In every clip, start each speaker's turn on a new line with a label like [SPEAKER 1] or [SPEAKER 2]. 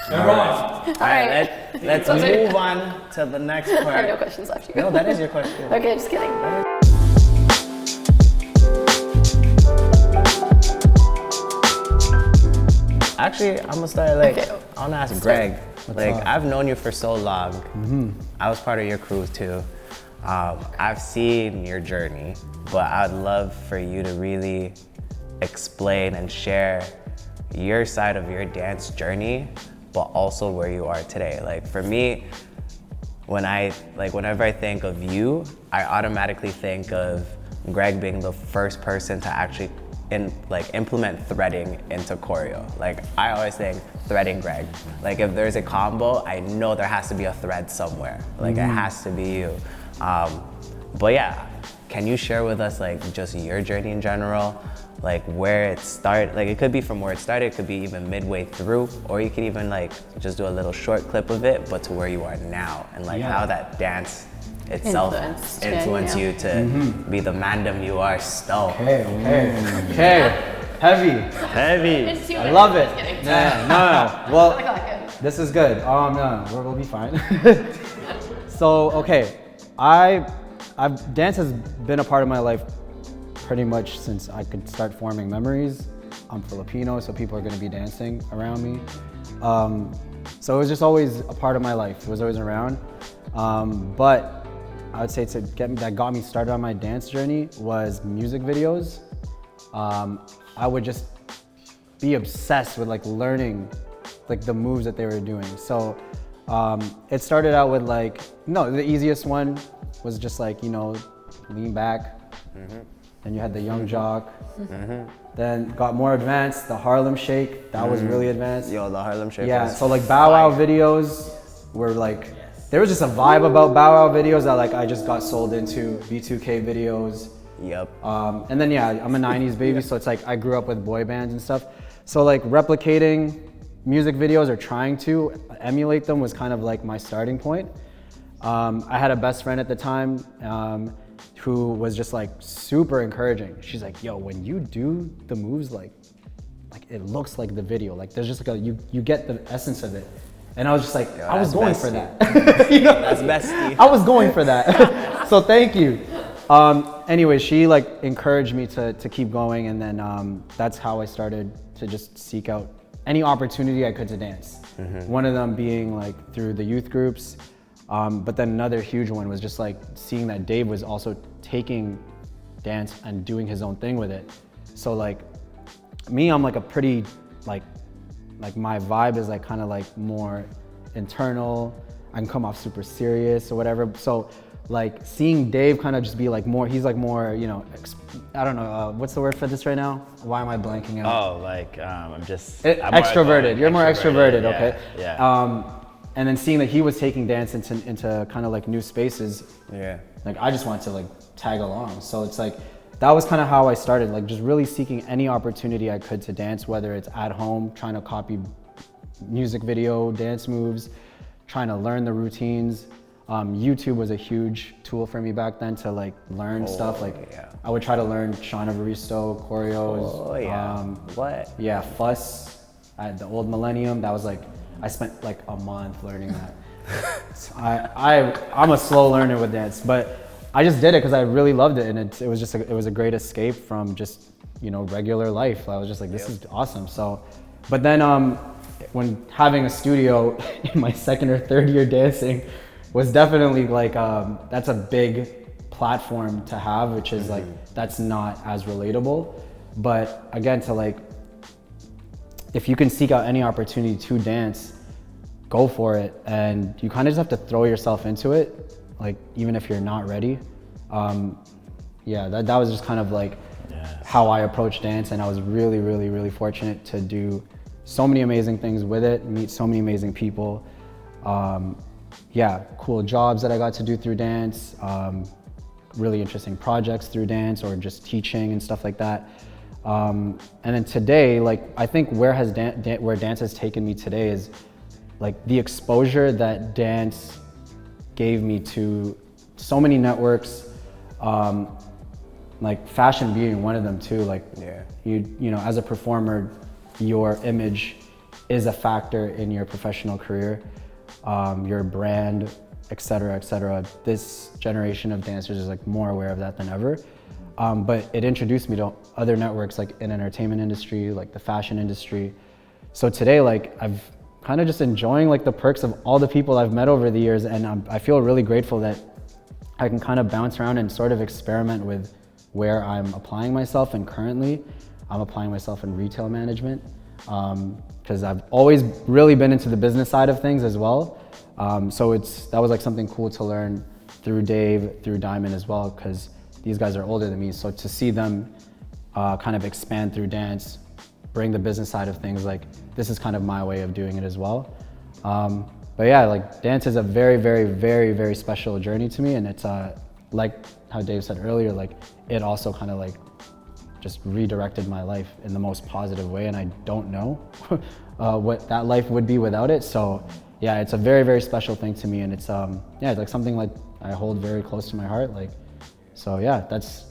[SPEAKER 1] All right, let's move on to the next part.
[SPEAKER 2] I have no questions left.
[SPEAKER 1] No, that is your question.
[SPEAKER 2] Okay, just kidding.
[SPEAKER 1] Actually, I'm gonna start like,
[SPEAKER 2] Okay.
[SPEAKER 1] I wanna ask Greg. I've known you for so long. I was part of your crew too. I've seen your journey, but I'd love for you to really explain and share your side of your dance journey, but also where you are today. Like for me, whenever I think of you, I automatically think of Greg being the first person to actually implement threading into choreo. Like I always think threading Greg. Like if there's a combo, I know there has to be a thread somewhere. Like it has to be you. But yeah, can you share with us like just your journey in general? Like where it started, like it could be from where it started, it could be even midway through, or you could even like just do a little short clip of it, but to where you are now and like how that dance itself influenced you to be the mandem you are still.
[SPEAKER 3] Okay. Heavy.
[SPEAKER 2] I
[SPEAKER 3] love it. No. Well, this is good. No, we'll be fine. So, okay, dance has been a part of my life pretty much since I could start forming memories. I'm Filipino, so people are gonna be dancing around me. So it was just always a part of my life. It was always around. But I would say that got me started on my dance journey was music videos. I would just be obsessed with like learning like the moves that they were doing. So it started out with like, the easiest one was just like, lean back. Then you had the young jock. Then got more advanced, the Harlem Shake, that was really advanced.
[SPEAKER 1] Yo, the Harlem Shake.
[SPEAKER 3] Yeah, so like Bow Wow videos were like, there was just a vibe about Bow Wow videos that like I just got sold into, B2K videos.
[SPEAKER 1] Yep.
[SPEAKER 3] And then yeah, I'm a 90s baby, so it's like I grew up with boy bands and stuff. So like replicating music videos or trying to emulate them was kind of like my starting point. I had a best friend at the time who was just like super encouraging. She's like, yo, when you do the moves, like it looks like the video. Like there's just like you get the essence of it. And I was just like, I was going for that.
[SPEAKER 1] That's bestie.
[SPEAKER 3] I was going for that. So thank you. Anyway, she like encouraged me to keep going, and then that's how I started to just seek out any opportunity I could to dance. One of them being like through the youth groups, but then another huge one was just like seeing that Dave was also taking dance and doing his own thing with it. So like me, I'm like a pretty like my vibe is like kind of like more internal. I can come off super serious or whatever. So like seeing Dave kind of just be like more, he's like more, I don't know, what's the word for this right now? Why am I blanking out?
[SPEAKER 4] Oh, like I'm
[SPEAKER 3] extroverted. You're more extroverted,
[SPEAKER 4] yeah,
[SPEAKER 3] okay?
[SPEAKER 4] Yeah.
[SPEAKER 3] And then seeing that he was taking dance into kind of like new spaces.
[SPEAKER 1] Yeah.
[SPEAKER 3] Like I just wanted to like tag along. So it's like, that was kind of how I started, like just really seeking any opportunity I could to dance, whether it's at home, trying to copy music video, dance moves, trying to learn the routines. YouTube was a huge tool for me back then to like learn stuff. Like I would try to learn Shauna Varisto, choreos.
[SPEAKER 1] Oh yeah. What?
[SPEAKER 3] Yeah, Fuss at the Old Millennium. That was like, I spent like a month learning that. I'm a slow learner with dance, but I just did it because I really loved it, and it was a great escape from just regular life. I was just like, this is awesome. So, but then when having a studio in my second or third year dancing was definitely like that's a big platform to have, which is like that's not as relatable. But again, to like, if you can seek out any opportunity to dance, go for it, and you kind of just have to throw yourself into it. Like even if you're not ready. Yeah, that was just kind of like how I approached dance, and I was really, really, really fortunate to do so many amazing things with it, meet so many amazing people. Yeah, cool jobs that I got to do through dance, really interesting projects through dance or just teaching and stuff like that. And then today, like I think where dance has taken me today is like the exposure that dance gave me to so many networks, like fashion being one of them too. Like you know, as a performer, your image is a factor in your professional career, your brand, et cetera, et cetera. This generation of dancers is like more aware of that than ever. But it introduced me to other networks like in entertainment industry, like the fashion industry. So today, like I've kind of just enjoying like the perks of all the people I've met over the years, and I feel really grateful that I can kind of bounce around and sort of experiment with where I'm applying myself. And currently, I'm applying myself in retail management because I've always really been into the business side of things as well. So that was like something cool to learn through Dave, through Diamond as well, because these guys are older than me. So to see them kind of expand through dance, bring the business side of things, like this is kind of my way of doing it as well. But yeah, like dance is a very, very, very, very special journey to me. And it's like how Dave said earlier, like it also kind of like just redirected my life in the most positive way. And I don't know what that life would be without it. So yeah, it's a very, very special thing to me. And it's, yeah, it's like something like I hold very close to my heart. Like, so yeah, that's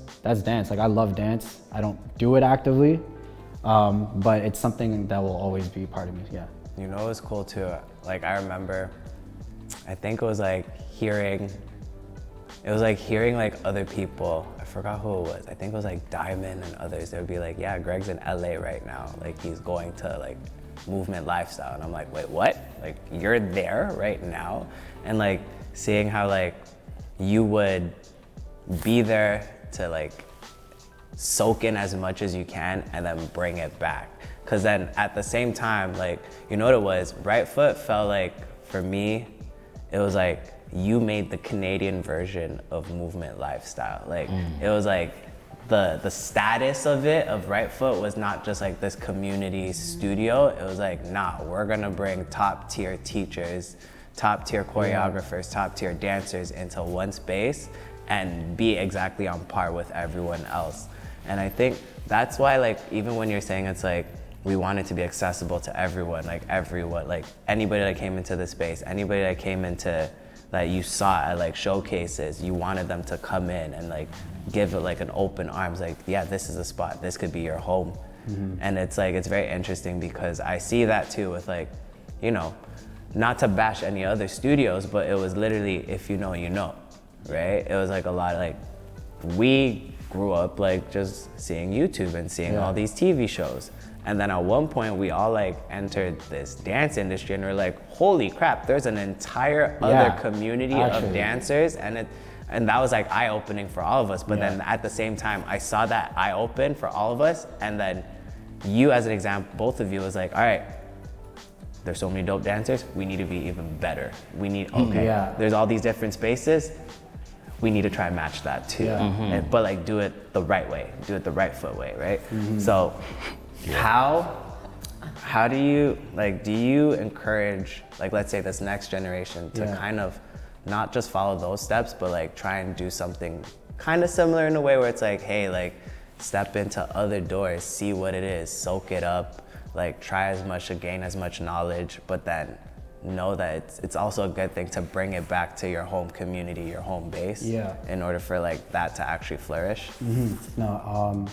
[SPEAKER 3] dance. Like I love dance. I don't do it actively, but it's something that will always be part of me, yeah.
[SPEAKER 1] You know, it was cool too. Like I remember, I think it was like hearing like other people, I forgot who it was. I think it was like Diamond and others. They would be like, yeah, Greg's in LA right now. Like he's going to like movement lifestyle. And I'm like, wait, what? Like you're there right now? And like seeing how like you would be there to like soak in as much as you can and then bring it back. Cause then at the same time, like, you know what it was? Right Foot felt like, for me, it was like, you made the Canadian version of movement lifestyle. Like, it was like, the status of it, of Right Foot, was not just like this community studio. It was like, nah, we're gonna bring top tier teachers, top tier choreographers, top tier dancers into one space and be exactly on par with everyone else. And I think that's why, like, even when you're saying it's like, we want it to be accessible to everyone, like anybody that came into the space, anybody that came into, that you saw at like showcases, you wanted them to come in and like give it like an open arms, like, yeah, this is a spot, this could be your home. And it's like, it's very interesting because I see that too with like, you know, not to bash any other studios, but it was literally, if you know, you know, right? It was like a lot of like, we grew up like just seeing YouTube and seeing all these TV shows. And then at one point we all like entered this dance industry and we're like, holy crap, there's an entire other community of dancers. And that was like eye-opening for all of us. But then at the same time, I saw that eye open for all of us. And then you as an example, both of you, was like, all right, there's so many dope dancers, we need to be even better. We need, there's all these different spaces, we need to try and match that too. But like do it the right way, do it the Right Foot way, right? So how do you, like, do you encourage, like, let's say this next generation to kind of not just follow those steps, but like try and do something kind of similar in a way where it's like, hey, like step into other doors, see what it is, soak it up, like try as much to gain as much knowledge, but then know that it's also a good thing to bring it back to your home community, your home base, in order for like that to actually flourish?
[SPEAKER 3] No,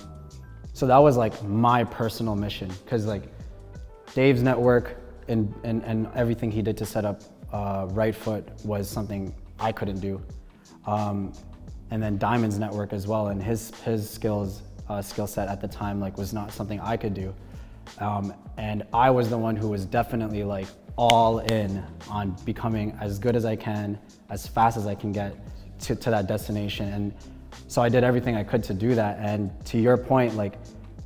[SPEAKER 3] so that was like my personal mission, because like Dave's network and everything he did to set up Right Foot was something I couldn't do. And then Diamond's network as well, and his skill set at the time like was not something I could do. And I was the one who was definitely like all in on becoming as good as I can, as fast as I can get to that destination. And so I did everything I could to do that. And to your point, like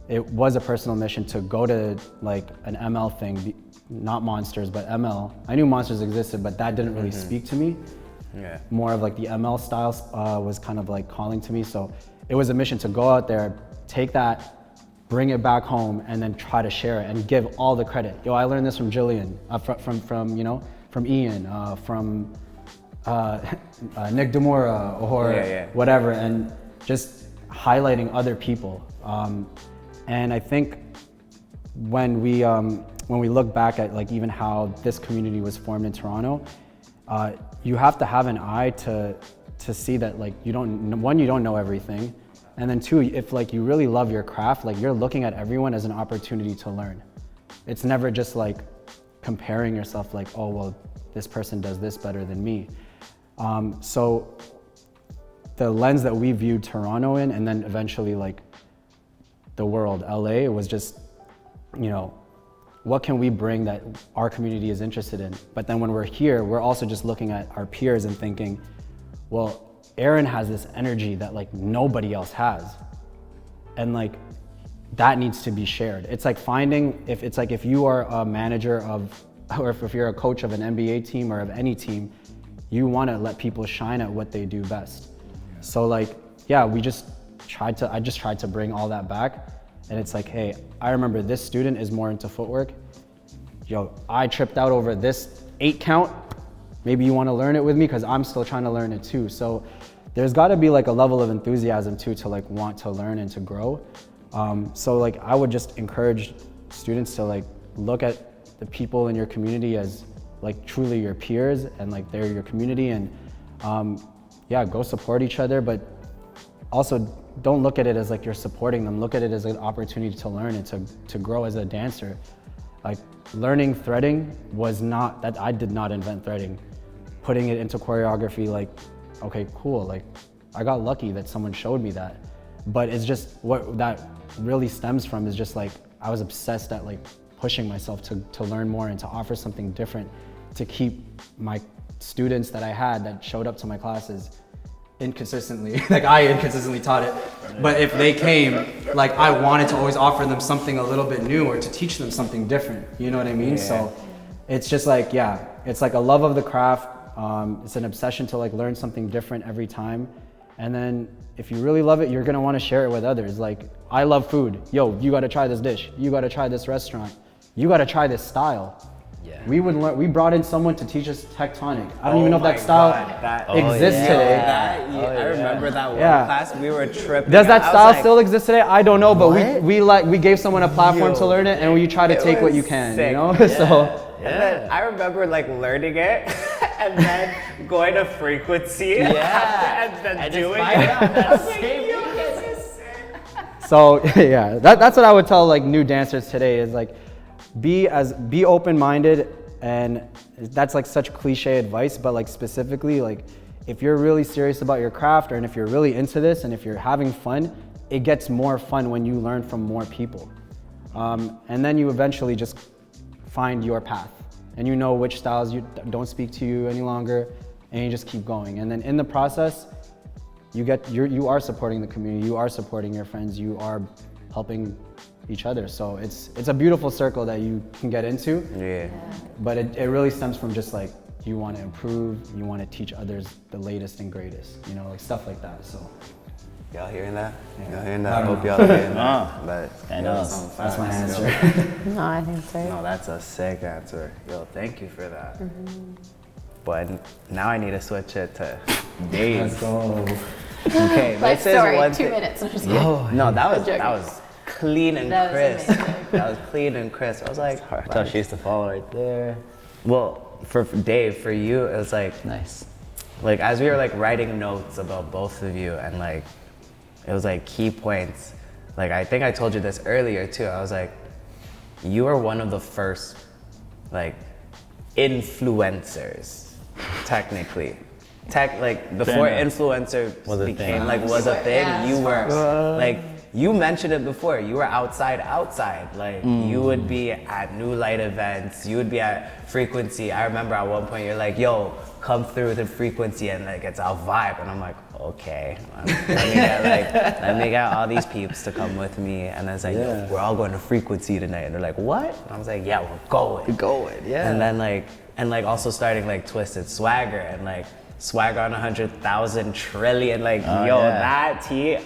[SPEAKER 3] it was a personal mission to go to like an ML thing, not Monsters, but ML. I knew Monsters existed, but that didn't really speak to me. More of like the ML style was kind of like calling to me. So it was a mission to go out there, take that, bring it back home, and then try to share it and give all the credit. Yo, I learned this from Jillian, from you know, from Ian, from Nick Demora or whatever, and just highlighting other people. And I think when we look back at like even how this community was formed in Toronto, you have to have an eye to see that like you don't know everything. And then two, if like you really love your craft, like you're looking at everyone as an opportunity to learn. It's never just like comparing yourself like, oh, well, this person does this better than me. So the lens that we viewed Toronto in, and then eventually like the world, LA, it was just, you know, what can we bring that our community is interested in? But then when we're here, we're also just looking at our peers and thinking, well, Aaron has this energy that like nobody else has. And like, that needs to be shared. It's like finding, if you are a manager of, or if you're a coach of an NBA team or of any team, you want to let people shine at what they do best. So like, yeah, I just tried to bring all that back. And it's like, hey, I remember this student is more into footwork. Yo, I tripped out over this 8 count. Maybe you want to learn it with me because I'm still trying to learn it too. So there's got to be like a level of enthusiasm too to like want to learn and to grow. So like I would just encourage students to like look at the people in your community as like truly your peers and like they're your community, and yeah, go support each other, but also don't look at it as like you're supporting them. Look at it as an opportunity to learn and to grow as a dancer. Like learning threading was not, that I did not invent threading. Putting it into choreography, like, okay, cool. Like I got lucky that someone showed me that. But it's just what that really stems from is just like, I was obsessed at like pushing myself to learn more and to offer something different, to keep my students that I had that showed up to my classes inconsistently, like I inconsistently taught it, but if they came, like I wanted to always offer them something a little bit new or to teach them something different, you know what I mean? Yeah. So it's just like, yeah, it's like a love of the craft. It's an obsession to like learn something different every time. And then if you really love it, you're gonna wanna share it with others. Like, I love food. Yo, you gotta try this dish. You gotta try this restaurant. You gotta try this style. Yeah. We brought in someone to teach us tectonic. I don't even know if that style exists today.
[SPEAKER 1] I remember that one class. We were tripping.
[SPEAKER 3] Does that style still exist today? I don't know, but we gave someone a platform to learn it, and we try to take what you can, sick. You know? Yeah. So.
[SPEAKER 1] And then I remember like learning it and then going to frequency and then doing it.
[SPEAKER 3] So yeah, that's what I would tell like new dancers today is like, be open-minded, and that's like such cliche advice, but like specifically like if you're really serious about your craft, and if you're really into this, and if you're having fun, it gets more fun when you learn from more people. And then you eventually just find your path, and you know which styles don't speak to you any longer, and you just keep going. And then in the process, you are supporting the community, you are supporting your friends, you are helping each other. So it's a beautiful circle that you can get into. Yeah. But it really stems from just like, you want to improve, you want to teach others the latest and greatest, you know, like stuff like that. So.
[SPEAKER 1] Y'all hearing that? Y'all hearing that? I hope y'all are hearing that. But
[SPEAKER 3] I know. That's my answer.
[SPEAKER 2] No, I think so.
[SPEAKER 1] No, that's a sick answer. Yo, thank you for that. But now I need to switch it to Dave.
[SPEAKER 3] Let's go.
[SPEAKER 1] Okay,
[SPEAKER 2] Life
[SPEAKER 1] this
[SPEAKER 2] story,
[SPEAKER 1] is one
[SPEAKER 2] 2 minutes. I'm just kidding.
[SPEAKER 1] No, that was clean and crisp. That was clean and crisp. I was like,
[SPEAKER 4] I thought she used to follow right there.
[SPEAKER 1] Well, for Dave, for you, it was like
[SPEAKER 4] nice.
[SPEAKER 1] Like as we were like writing notes about both of you, and like it was like key points. Like I think I told you this earlier too. I was like, you are one of the first like influencers, technically. Like before influencer became like was a thing. Yeah, you were like, you mentioned it before, you were outside. Like you would be at New Light events, you would be at Frequency. I remember at one point you're like, yo, come through the Frequency and like it's our vibe. And I'm like, okay, let me get all these peeps to come with me. And it's like, yo, we're all going to Frequency tonight. And they're like, what? And I was like, yeah, we're going.
[SPEAKER 4] We're going, yeah.
[SPEAKER 1] And then also starting like Twisted Swagger and like Swagger on 100,000 trillion, like that tee,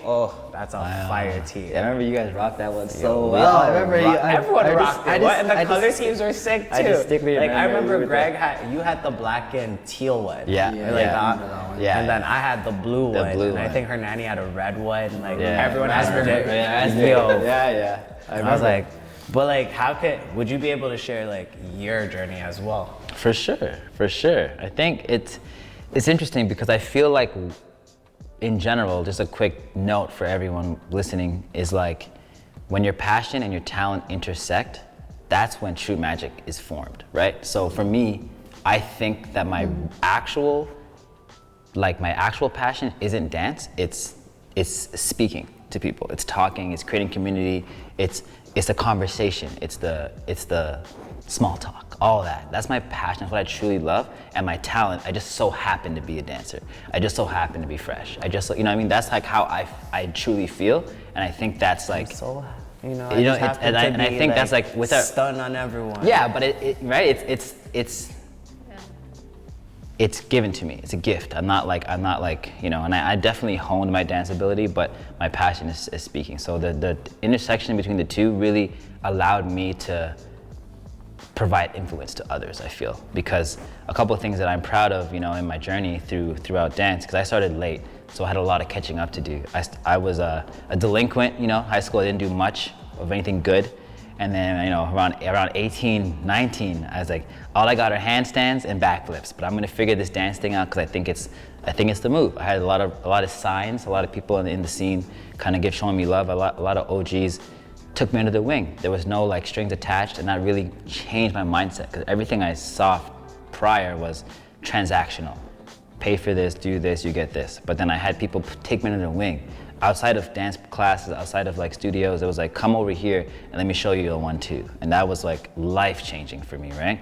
[SPEAKER 1] that's a fire tee.
[SPEAKER 4] Yeah, I remember you guys rocked that one so well. I remember
[SPEAKER 1] everyone rocked it. And the color schemes were sick too.
[SPEAKER 4] I distinctly remember.
[SPEAKER 1] I remember Greg you had the black and teal one.
[SPEAKER 4] Yeah.
[SPEAKER 1] And then I had the blue one. And I think her nanny had a red one. Like everyone has their I was like, but like, would you be able to share like your journey as well?
[SPEAKER 4] For sure. I think it's interesting because I feel like in general, just a quick note for everyone listening is like when your passion and your talent intersect, that's when true magic is formed, right? So for me, I think that my actual passion isn't dance, it's speaking to people, it's talking, it's creating community, it's a conversation, it's the small talk, all that. That's my passion, that's what I truly love, and my talent, I just so happen to be a dancer. I just so happen to be fresh. I just, you know what I mean? That's like how I truly feel, and I think that's like,
[SPEAKER 1] So,
[SPEAKER 4] and I think that's like without
[SPEAKER 1] stun on everyone.
[SPEAKER 4] Yeah, but it's given to me. It's a gift. I'm not like, you know, and I definitely honed my dance ability, but my passion is speaking. So the intersection between the two really allowed me to provide influence to others, I feel. Because a couple of things that I'm proud of, you know, in my journey throughout dance, because I started late, so I had a lot of catching up to do. I was a delinquent, you know, high school I didn't do much of anything good. And then, you know, around 18, 19, I was like, all I got are handstands and backflips, but I'm gonna figure this dance thing out because I think it's the move. I had a lot of signs, a lot of people in the scene kind of showing me love. A lot of OGs took me under their wing. There was no like strings attached, and that really changed my mindset because everything I saw prior was transactional. Pay for this, do this, you get this. But then I had people take me under their wing. Outside of dance classes, outside of like studios, it was like, come over here and let me show you a 1-2. And that was like life-changing for me, right?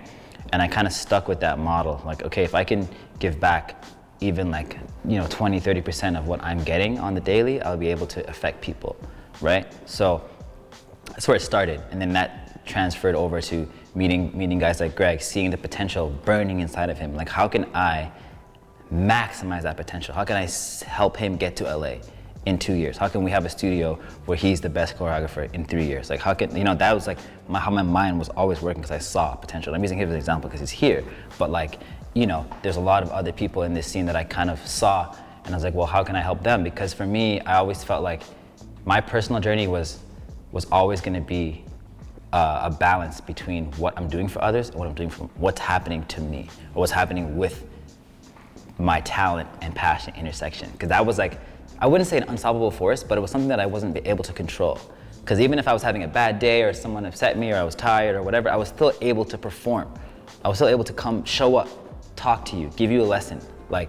[SPEAKER 4] And I kind of stuck with that model. Like, okay, if I can give back even like, you know, 20, 30% of what I'm getting on the daily, I'll be able to affect people, right? So that's where it started. And then that transferred over to meeting guys like Greg, seeing the potential burning inside of him. Like, how can I maximize that potential? How can I help him get to LA in 2 years? How can we have a studio where he's the best choreographer in 3 years? Like, how can, you know, that was like how my mind was always working because I saw potential. I'm using him as an example because he's here, but like, you know, there's a lot of other people in this scene that I kind of saw, and I was like, well, how can I help them? Because for me, I always felt like my personal journey was always going to be a balance between what I'm doing for others and what I'm doing for what's happening to me, or what's happening with my talent and passion intersection. Because that was like, I wouldn't say an unstoppable force, but it was something that I wasn't able to control. Because even if I was having a bad day or someone upset me or I was tired or whatever, I was still able to perform. I was still able to come, show up, talk to you, give you a lesson, like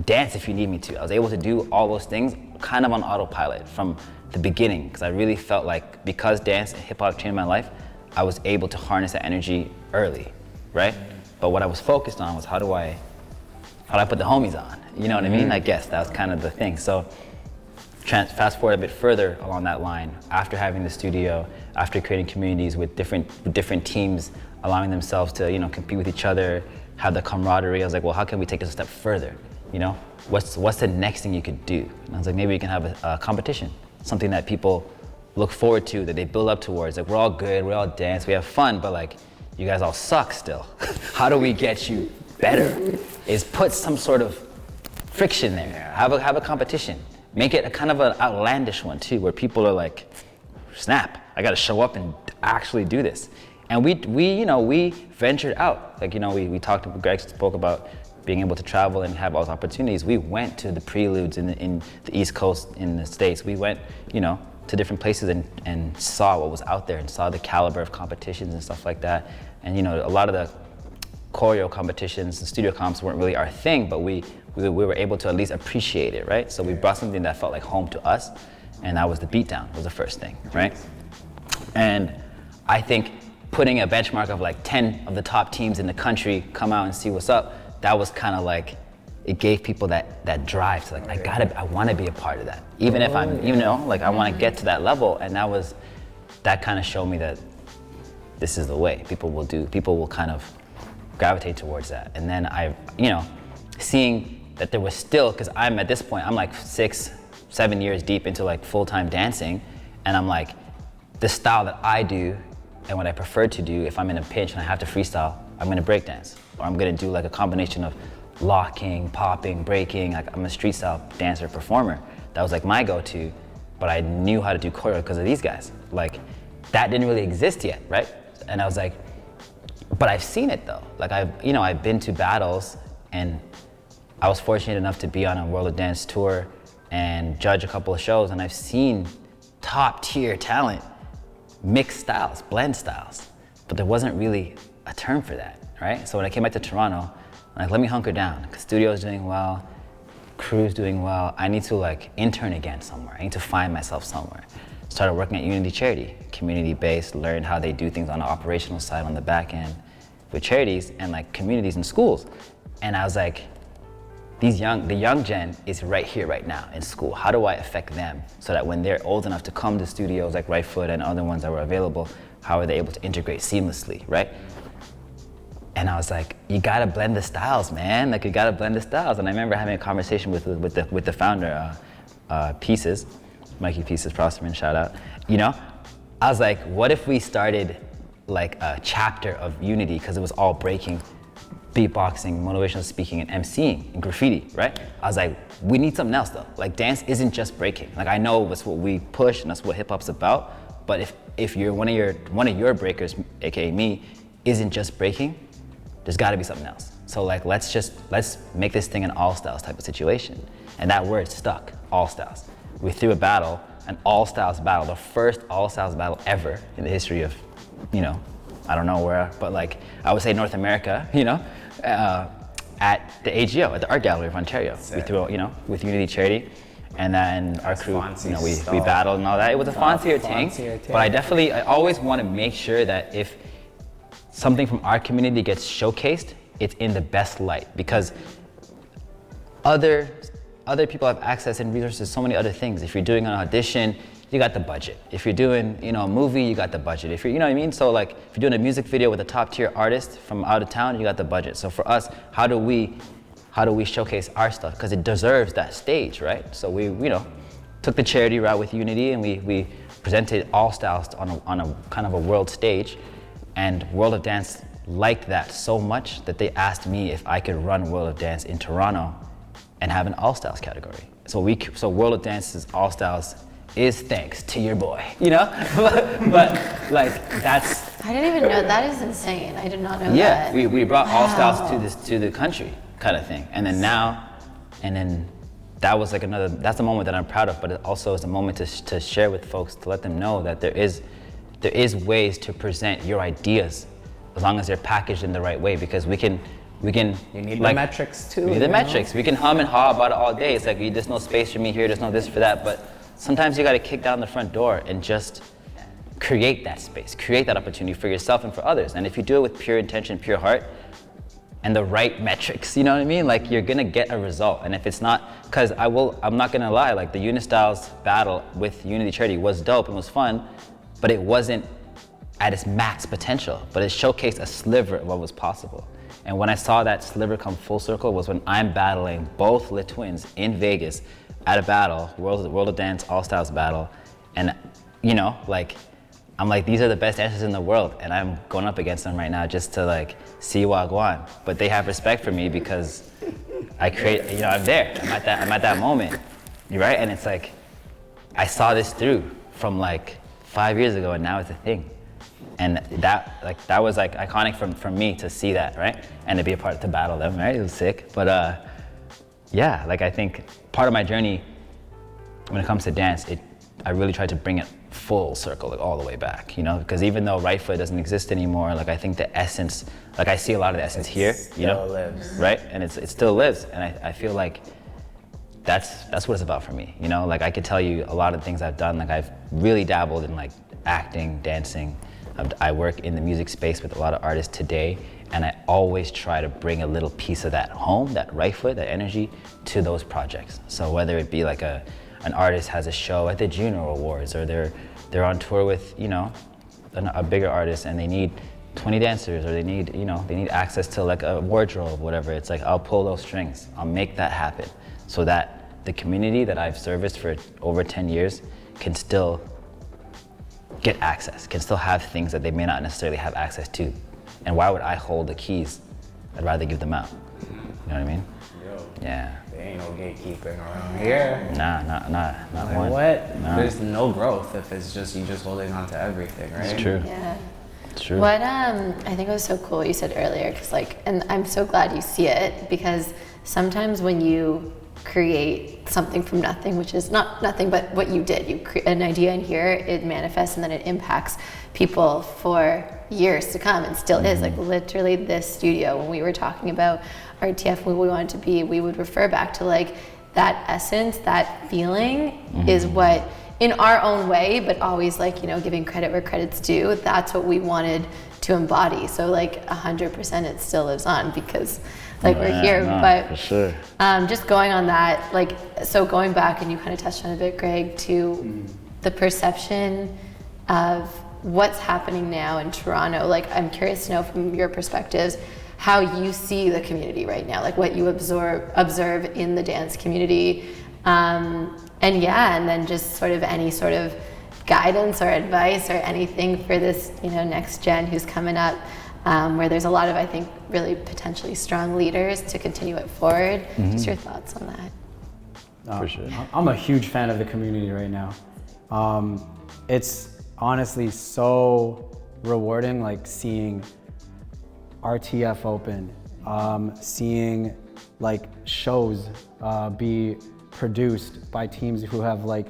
[SPEAKER 4] dance if you need me to. I was able to do all those things kind of on autopilot from the beginning, because I really felt like because dance and hip hop changed my life, I was able to harness that energy early, right? But what I was focused on was how do I put the homies on? You know what I mean? I guess that was kind of the thing. So fast forward a bit further along that line, after having the studio, after creating communities with different teams, allowing themselves to, you know, compete with each other, have the camaraderie, I was like, well, how can we take this a step further? You know, what's the next thing you could do? And I was like, maybe you can have a competition, something that people look forward to, that they build up towards. Like, we're all good, we all dance, we have fun, but like, you guys all suck still. How do we get you better? Is put some sort of friction there. Have a competition. Make it a kind of an outlandish one too, where people are like, snap, I gotta show up and actually do this. And we ventured out. Like, you know, we talked, Greg spoke about being able to travel and have all those opportunities. We went to the preludes in the East Coast, in the States. We went, you know, to different places and saw what was out there and saw the caliber of competitions and stuff like that. And, you know, a lot of the choreo competitions and studio comps weren't really our thing, but we were able to at least appreciate it, right? So we brought something that felt like home to us, and that was the beatdown, was the first thing, right? And I think putting a benchmark of like 10 of the top teams in the country come out and see what's up, that was kind of like, it gave people that drive to like, I want to be a part of that. Even if I'm, you know, like I want to get to that level, and that kind of showed me that this is the way people will kind of gravitate towards that. And then seeing that there was still, because I'm at this point, I'm like 6-7 years deep into like full-time dancing, and I'm like, the style that I do and what I prefer to do, if I'm in a pinch and I have to freestyle, I'm gonna break dance, or I'm gonna do like a combination of locking, popping, breaking. Like, I'm a street style dancer, performer. That was like my go-to, but I knew how to do choreo because of these guys. Like, that didn't really exist yet, right? And I was like, but I've seen it though. Like, I've been to battles, and I was fortunate enough to be on a World of Dance tour and judge a couple of shows, and I've seen top tier talent mix styles, blend styles. but there wasn't really a term for that, right? So when I came back to Toronto, I'm like, let me hunker down, because studio's doing well, crew's doing well. I need to like intern again somewhere. I need to find myself somewhere. Started working at Unity Charity, community-based, learned how they do things on the operational side, on the back end, with charities and like communities and schools. And I was like, the young gen is right here, right now in school. How do I affect them so that when they're old enough to come to studios like Right Foot and other ones that were available, how are they able to integrate seamlessly, right? And I was like, you gotta blend the styles, man. Like you gotta blend the styles. And I remember having a conversation with the founder, Pieces, Mikey Pieces, Prosperman, shout out. You know, I was like, what if we started like a chapter of Unity, because it was all breaking, beatboxing, motivational speaking, and MCing, and graffiti, right? I was like, we need something else though. Like dance isn't just breaking. Like I know that's what we push and that's what hip hop's about, but if you're one of your breakers, AKA me, isn't just breaking, there's gotta be something else. So like, let's make this thing an all styles type of situation. And that word stuck, all styles. We threw a battle, an all styles battle, the first all styles battle ever in the history of, you know, I don't know where, but like, I would say North America, you know, at the AGO, at the Art Gallery of Ontario. Sick. We threw, you know, with Unity Charity. And then our crew, you know, we battled and all that. It was a fancier thing, but I always want to make sure that if something from our community gets showcased, it's in the best light, because other people have access and resources to so many other things. If you're doing an audition, you got the budget. If you're doing, you know, a movie, you got the budget. If you're, you know what I mean? So like, if you're doing a music video with a top tier artist from out of town, you got the budget. So for us, how do we showcase our stuff? Because it deserves that stage, right? So we, you know, took the charity route with Unity, and we presented all styles on a kind of a world stage. And World of Dance liked that so much that they asked me if I could run World of Dance in Toronto and have an all styles category. So World of Dance's all styles is thanks to your boy, you know? but like that's.
[SPEAKER 2] I didn't even know, that is insane. I did not know that.
[SPEAKER 4] Yeah, we brought all styles to the country kind of thing. And then that was like that's a moment that I'm proud of, but it also is a moment to share with folks, to let them know that there is ways to present your ideas as long as they're packaged in the right way, because we can. You
[SPEAKER 1] need like, the metrics too.
[SPEAKER 4] We need the metrics. We can hum and haw about it all day. It's like, there's no space for me here, there's no this for that, but sometimes you gotta kick down the front door and just create that space, create that opportunity for yourself and for others. And if you do it with pure intention, pure heart, and the right metrics, you know what I mean? Like, you're gonna get a result. And if it's not, because I'm not gonna lie, like the Unistyles battle with Unity Charity was dope and was fun, but it wasn't at its max potential, but it showcased a sliver of what was possible. And when I saw that sliver come full circle was when I'm battling both Lit Twins in Vegas at a battle, World of Dance All Styles battle. And you know, like, I'm like, these are the best dancers in the world, and I'm going up against them right now just to like see Wagwan. But they have respect for me because I create, you know, I'm there, I'm at that moment, right? And it's like, I saw this through from like 5 years ago, and now it's a thing. And that was like iconic for me to see that, right? And to be a part to battle them, right? It was sick. But yeah, like I think part of my journey when it comes to dance, I really tried to bring it full circle, like all the way back, you know? Because even though Right Foot doesn't exist anymore, like I think the essence, like I see a lot of the essence here, you know?
[SPEAKER 1] Lives.
[SPEAKER 4] Right? And it still lives. And I feel like that's what it's about for me, you know? Like I could tell you a lot of things I've done, like I've really dabbled in like acting, dancing. I work in the music space with a lot of artists today, and I always try to bring a little piece of that home, that Right Foot, that energy, to those projects. So whether it be like an artist has a show at the Juno Awards, or they're on tour with, you know, a bigger artist and they need 20 dancers, or they need access to like a wardrobe, whatever. It's like, I'll pull those strings, I'll make that happen, so that the community that I've serviced for over 10 years can still get access, can still have things that they may not necessarily have access to. And why would I hold the keys? I'd rather give them out. You know what I mean?
[SPEAKER 1] Yo,
[SPEAKER 4] yeah.
[SPEAKER 1] There ain't no gatekeeping around here.
[SPEAKER 4] Nah, not
[SPEAKER 1] like
[SPEAKER 4] one.
[SPEAKER 1] What?
[SPEAKER 4] Nah.
[SPEAKER 1] There's no growth if it's just you just holding on to everything, right?
[SPEAKER 4] It's true.
[SPEAKER 2] Yeah.
[SPEAKER 4] It's true.
[SPEAKER 2] What I think it was so cool what you said earlier, because like, and I'm so glad you see it, because sometimes when you create something from nothing, which is not nothing, but what you did. You create an idea in here, it manifests, and then it impacts people for years to come, and still is. Like literally this studio, when we were talking about RTF, who we wanted to be, we would refer back to like that essence, that feeling is what, in our own way, but always like, you know, giving credit where credit's due, that's what we wanted to embody. So like 100% it still lives on because like we're here. But
[SPEAKER 4] for sure.
[SPEAKER 2] Just going on that, like, so going back, and you kind of touched on a bit, Greg, to the perception of what's happening now in Toronto. Like, I'm curious to know from your perspectives how you see the community right now, like what you observe in the dance community. And then just sort of any sort of guidance or advice or anything for this, you know, next gen who's coming up, where there's a lot of, I think, really potentially strong leaders to continue it forward. Just your thoughts on that.
[SPEAKER 4] For sure.
[SPEAKER 3] I'm a huge fan of the community right now. It's honestly so rewarding, like seeing RTF open, seeing like shows be produced by teams who have like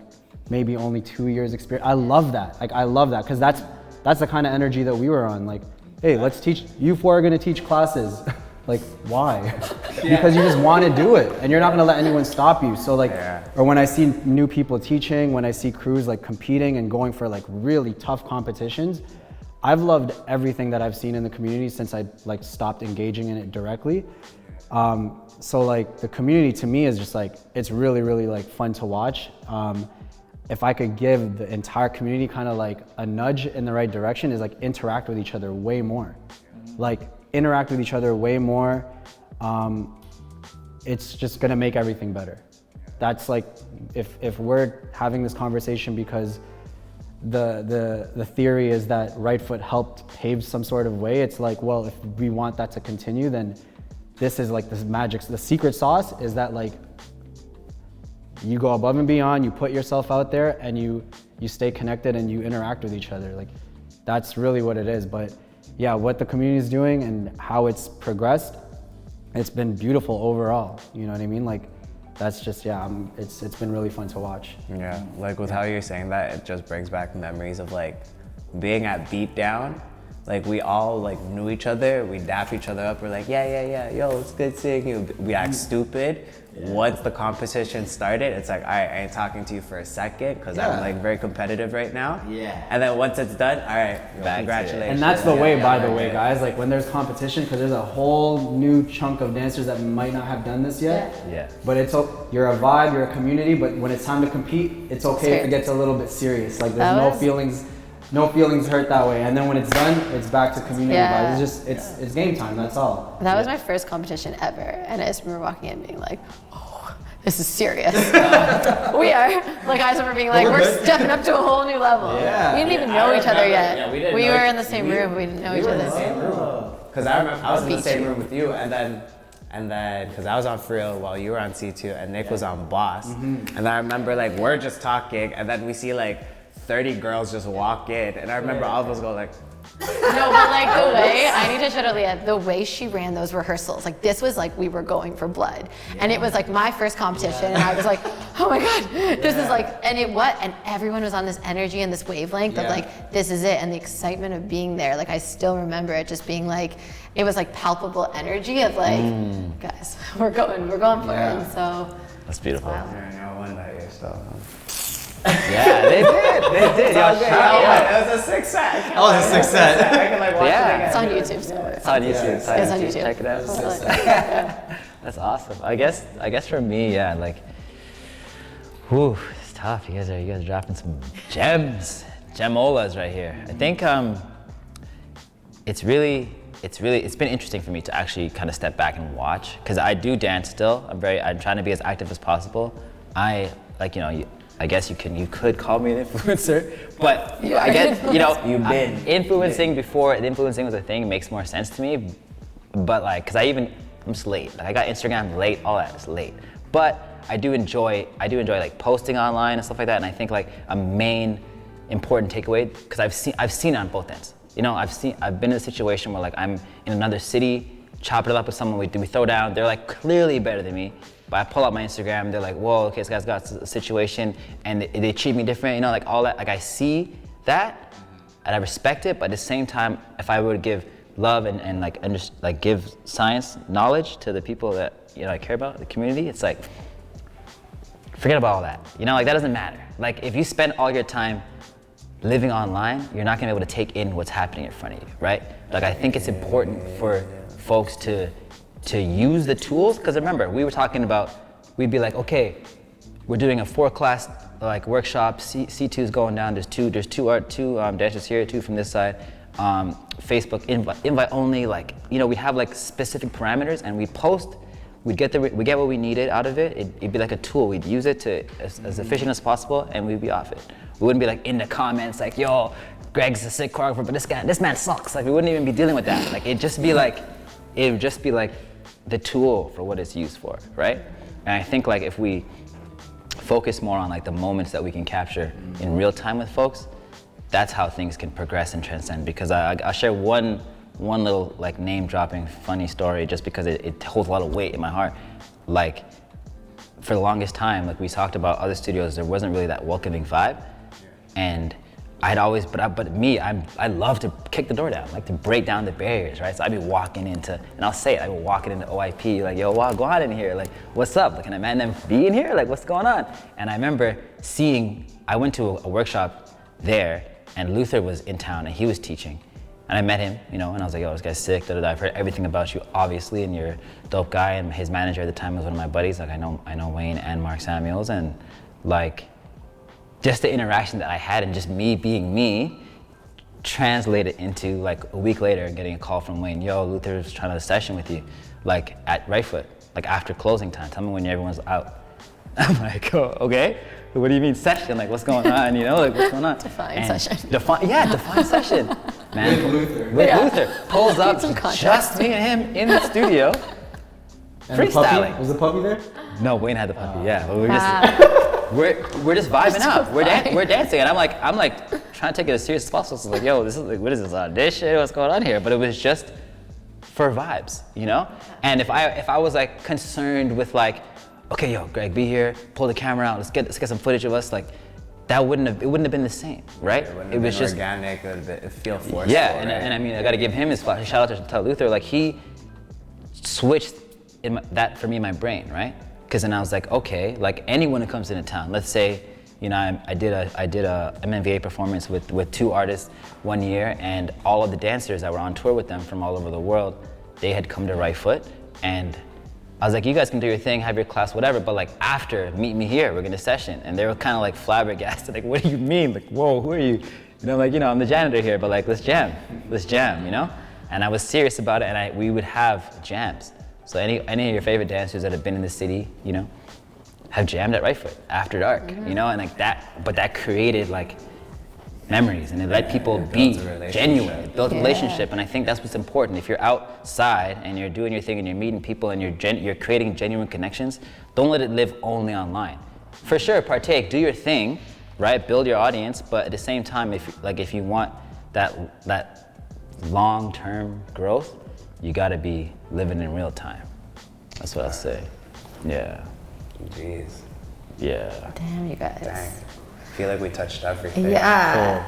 [SPEAKER 3] maybe only 2 years experience. I love that. Like I love that because that's the kind of energy that we were on. Like, hey, let's teach. You four are gonna teach classes. Like, why? Because you just want to do it, and you're not gonna let anyone stop you. So like, or when I see new people teaching, when I see crews like competing and going for like really tough competitions, I've loved everything that I've seen in the community since I like stopped engaging in it directly. So like the community to me is just like, it's really, really like fun to watch. If I could give the entire community kind of like a nudge in the right direction, is like interact with each other way more. Like interact with each other way more. It's just gonna make everything better. That's like, if we're having this conversation because the theory is that right foot helped pave some sort of way, it's like, well, if we want that to continue, then this is like this magic. The secret sauce is that like you go above and beyond, you put yourself out there, and you stay connected and you interact with each other. Like that's really what it is. But yeah, what the community is doing and how it's progressed, it's been beautiful overall. You know what I mean? Like that's just, it's been really fun to watch.
[SPEAKER 1] Yeah, like with how you're saying that, it just brings back memories of like being at Beatdown. Like we all like knew each other, we dap each other up, we're like, yeah, yo, it's good seeing you. We act stupid. Once the competition started, it's like, all right, I ain't talking to you for a second because I'm like very competitive right now.
[SPEAKER 5] Yeah.
[SPEAKER 1] And then once it's done, all right, congratulations.
[SPEAKER 3] And that's the way, by the way, guys, like when there's competition, because there's a whole new chunk of dancers that might not have done this yet.
[SPEAKER 4] Yeah.
[SPEAKER 3] But you're a vibe, you're a community, but when it's time to compete, it's okay if it gets a little bit serious. Like there's no feelings hurt that way. And then when it's done, it's back to community vibes. It's just, it's game time, that's all.
[SPEAKER 2] That was my first competition ever, and I just remember walking in being like, oh, this is serious. We are. Like I just remember being like, we're stepping up to a whole new level.
[SPEAKER 1] Yeah.
[SPEAKER 2] We didn't even know each other yet.
[SPEAKER 1] Yeah, we
[SPEAKER 2] were in the same room, we didn't know each other.
[SPEAKER 1] Because I remember I was in the same room with you, and then because I was on Frill while you were on C2, and Nick was on Boss. And I remember like we're just talking, and then we see like 30 girls just walk in, and I remember all of us go like,
[SPEAKER 2] No, but like the way, I need to shout out Leah, the way she ran those rehearsals, like this was like we were going for blood. And it was like my first competition, and I was like, oh my God, this is like, and everyone was on this energy and this wavelength of like, this is it, and the excitement of being there. Like I still remember it just being like, it was like palpable energy of like, guys, we're going for it. And so
[SPEAKER 4] That's beautiful.
[SPEAKER 1] I won that year, so.
[SPEAKER 4] Yeah, they did. Yo, shout out.
[SPEAKER 1] That was a 6 set.
[SPEAKER 5] That was a 6 set.
[SPEAKER 1] I can like watch it
[SPEAKER 2] it's
[SPEAKER 1] again.
[SPEAKER 2] on YouTube somewhere.
[SPEAKER 4] It's on YouTube.
[SPEAKER 2] It's on YouTube.
[SPEAKER 4] Check it out. That's awesome. I guess for me, like, whew, it's tough. You guys are dropping some gems, gemolas right here. I think it's been interesting for me to actually kind of step back and watch, because I do dance still. I'm trying to be as active as possible. I guess you could call me an influencer, but I guess,
[SPEAKER 1] You've been.
[SPEAKER 4] Influencing was a thing, makes more sense to me. But like, I'm just late. Like, I got Instagram late, all that is late. But I do enjoy like posting online and stuff like that. And I think like a main important takeaway, because I've seen it on both ends. I've been in a situation where like I'm in another city, chopping it up with someone, we throw down, they're like clearly better than me. but I pull out my Instagram, they're like, whoa, okay, this guy's got a situation and they treat me different, you know, like all that. Like I see that and I respect it, but at the same time, if I were to give love and like give science knowledge to the people that, you know, I care about, the community, it's like, forget about all that. You know, like that doesn't matter. Like if you spend all your time living online, you're not gonna be able to take in what's happening in front of you, right? Like I think it's important for folks to use the tools, because remember, we were talking about, we'd be like, okay, we're doing a 4-class like workshop, C2's going down, there's two dancers here, 2 from this side, Facebook invite only, like, you know, we'd have like specific parameters and we'd post, we'd get what we needed out of it. It'd be like a tool, we'd use it to as efficient as possible and we'd be off it. We wouldn't be like in the comments like, yo, Greg's a sick choreographer, but this man sucks. Like we wouldn't even be dealing with that. Like it would just be like the tool for what it's used for, right? And I think like if we focus more on like the moments that we can capture in real time with folks, that's how things can progress and transcend. Because I'll share one little like name dropping funny story just because it holds a lot of weight in my heart. Like for the longest time, like we talked about other studios, there wasn't really that welcoming vibe. And I'd always, I love to kick the door down, like to break down the barriers, right? So I'd be walking into, and I'll say it, I'd be walking into OIP, like, yo, wow, go on in here, like, what's up? Like, can a man them be in here? Like, what's going on? And I remember I went to a workshop there, and Luther was in town, and he was teaching. And I met him, you know, and I was like, yo, this guy's sick, da da da. I've heard everything about you, obviously, and you're a dope guy. And his manager at the time was one of my buddies. Like, I know Wayne and Mark Samuels, and like, just the interaction that I had and just me being me translated into like a week later getting a call from Wayne, yo, Luther's trying to session with you, like at Right Foot, like after closing time. Tell me when everyone's out. I'm like, oh, okay. What do you mean session? Like what's going on? You know, like what's going on?
[SPEAKER 2] Define session.
[SPEAKER 4] Define session. Man, with Luther. Pulls up, just me and him in the studio,
[SPEAKER 3] and
[SPEAKER 4] freestyling.
[SPEAKER 3] Was the puppy there?
[SPEAKER 4] No, Wayne had the puppy, yeah. But we're just vibing out. We're dancing, and I'm like trying to take it as serious as possible. So like, yo, this is like, what is this audition? What's going on here? But it was just for vibes, you know. And if I was like concerned with like, okay, yo, Greg, be here, pull the camera out, let's get some footage of us, like it wouldn't have been the same, right?
[SPEAKER 1] It was just organic. It would feel forceful.
[SPEAKER 4] Yeah,
[SPEAKER 1] right?
[SPEAKER 4] and I mean, I got to give him his flowers. Shout out to Luther. Like he switched that for me in my brain, right? Because then I was like, okay, like anyone who comes into town, let's say, you know, I did a MNVA performance with 2 artists one year, and all of the dancers that were on tour with them from all over the world, they had come to Right Foot, and I was like, you guys can do your thing, have your class, whatever, but like after, meet me here, we're gonna session. And they were kind of like flabbergasted, like, what do you mean? Like, whoa, who are you? You know, like, you know, I'm the janitor here, but like, let's jam, you know? And I was serious about it, and we would have jams. So any of your favorite dancers that have been in the city, you know, have jammed at Right Foot after dark, you know, and like that, but that created like memories, and it let people be genuine, it built a relationship, and I think that's what's important. If you're outside and you're doing your thing and you're meeting people and you're creating genuine connections, don't let it live only online. For sure, partake, do your thing, right? Build your audience, but at the same time, if you want that long-term growth, you gotta be living in real time. That's what I say. Yeah.
[SPEAKER 1] Jeez.
[SPEAKER 4] Yeah.
[SPEAKER 2] Damn, you guys.
[SPEAKER 1] Dang. I feel like we touched everything.
[SPEAKER 2] Yeah.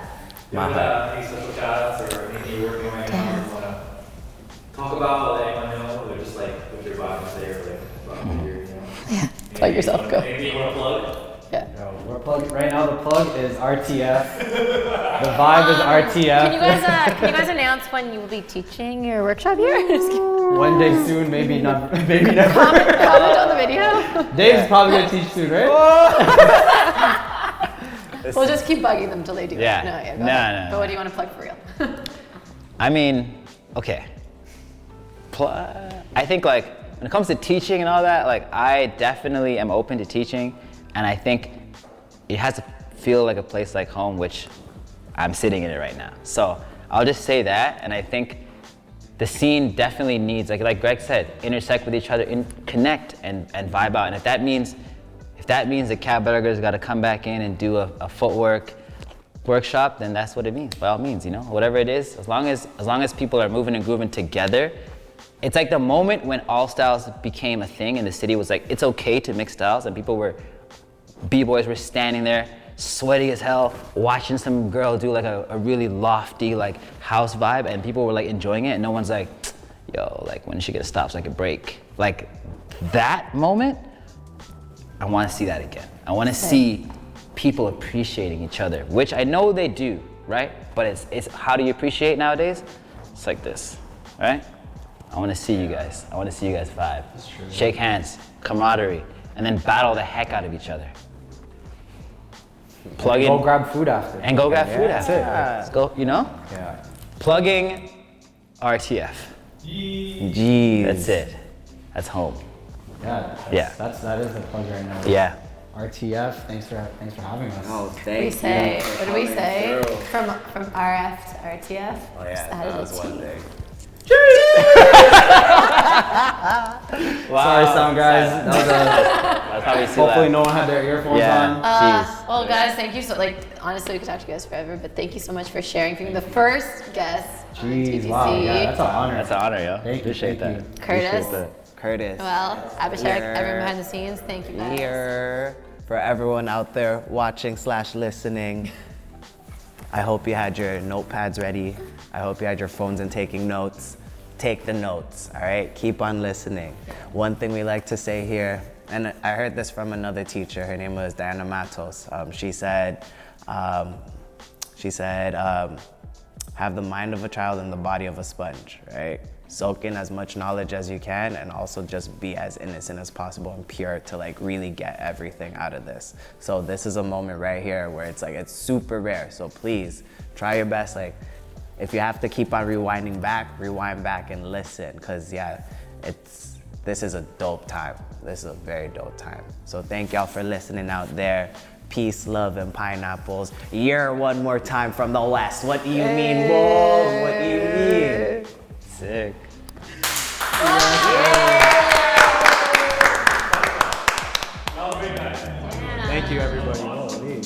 [SPEAKER 5] Any special shout-outs or anything you're working on right now you want to talk about, let anyone know, or just like what your vibes there, like about your, you know?
[SPEAKER 2] Yeah. Plug yourself, go.
[SPEAKER 5] Anything you want to plug?
[SPEAKER 2] Yeah.
[SPEAKER 3] No, we're plugging right now. The plug is RTF. The vibe is RTF.
[SPEAKER 2] Can you guys announce when you will be teaching your workshop here?
[SPEAKER 3] One day soon, maybe not, maybe never.
[SPEAKER 2] Comment on the video.
[SPEAKER 3] Dave's probably gonna teach soon, right?
[SPEAKER 2] We'll just keep bugging them until they do.
[SPEAKER 4] Yeah.
[SPEAKER 2] Go ahead.
[SPEAKER 4] No.
[SPEAKER 2] But what do you want to plug for real?
[SPEAKER 4] I mean, okay. I think like when it comes to teaching and all that, like I definitely am open to teaching, and I think it has to feel like a place like home, which I'm sitting in it right now. So I'll just say that, and I think the scene definitely needs, like Greg said, intersect with each other, connect and vibe out. And if that means the Cat Burger's got to come back in and do a footwork workshop, then that's what it means. By all means, you know, whatever it is, as long as people are moving and grooving together, it's like the moment when all styles became a thing and the city was like, it's okay to mix styles, and B-boys were standing there, sweaty as hell, watching some girl do like a really lofty like house vibe, and people were like enjoying it, and no one's like, yo, like when is she gonna stop so I can break? Like that moment, I wanna see that again. I wanna see people appreciating each other, which I know they do, right? But it's how do you appreciate nowadays? It's like this, right? I wanna see you guys. I wanna see you guys vibe. Shake hands, camaraderie, and then battle the heck out of each other. Plug in.
[SPEAKER 3] Go grab food after.
[SPEAKER 4] And go grab food
[SPEAKER 3] That's
[SPEAKER 4] after.
[SPEAKER 3] it.
[SPEAKER 4] Let's go, you know?
[SPEAKER 3] Yeah.
[SPEAKER 4] Plugging RTF.
[SPEAKER 1] Jeez.
[SPEAKER 4] That's it. That's home.
[SPEAKER 3] Yeah.
[SPEAKER 4] Yeah.
[SPEAKER 3] That is the plug right now.
[SPEAKER 4] Yeah.
[SPEAKER 3] RTF, thanks for having us.
[SPEAKER 1] Oh,
[SPEAKER 2] What do we
[SPEAKER 1] thank
[SPEAKER 2] say?
[SPEAKER 1] you.
[SPEAKER 2] What do we say? From RF to RTF?
[SPEAKER 1] Oh yeah, that was one thing.
[SPEAKER 3] Sorry, sound guys. That was
[SPEAKER 4] That's how we see
[SPEAKER 3] hopefully
[SPEAKER 4] that.
[SPEAKER 3] no one had their earphones
[SPEAKER 4] Yeah.
[SPEAKER 3] on.
[SPEAKER 4] Jeez.
[SPEAKER 2] Well, guys, thank you so. Honestly, we could talk to you guys forever, but thank you so much for sharing, being the first guest on
[SPEAKER 3] Jeez,
[SPEAKER 2] TTC.
[SPEAKER 3] wow, yeah, that's an honor.
[SPEAKER 4] That's an honor, yo.
[SPEAKER 3] Thank you,
[SPEAKER 4] Appreciate
[SPEAKER 3] thank
[SPEAKER 4] that.
[SPEAKER 3] you.
[SPEAKER 2] Curtis.
[SPEAKER 1] Curtis.
[SPEAKER 2] Well, Abhishek,
[SPEAKER 1] Here.
[SPEAKER 2] everyone behind the scenes, thank you guys.
[SPEAKER 1] Here. For everyone out there watching / listening, I hope you had your notepads ready. I hope you had your phones and taking notes. Take the notes, all right? Keep on listening. One thing we like to say here, and I heard this from another teacher, her name was Diana Matos. She said, have the mind of a child and the body of a sponge, right? Soak in as much knowledge as you can, and also just be as innocent as possible and pure to like really get everything out of this. So this is a moment right here where it's like, it's super rare. So please try your best. Like if you have to keep on rewinding back, rewind back and listen. Cause yeah, this is a dope time. This is a very dope time. So thank y'all for listening out there. Peace, love, and pineapples. Year one more time from the West. What do you mean, Wolf? What do you mean?
[SPEAKER 4] Sick.
[SPEAKER 5] That was great, guys.
[SPEAKER 3] Thank you, everybody. Holy.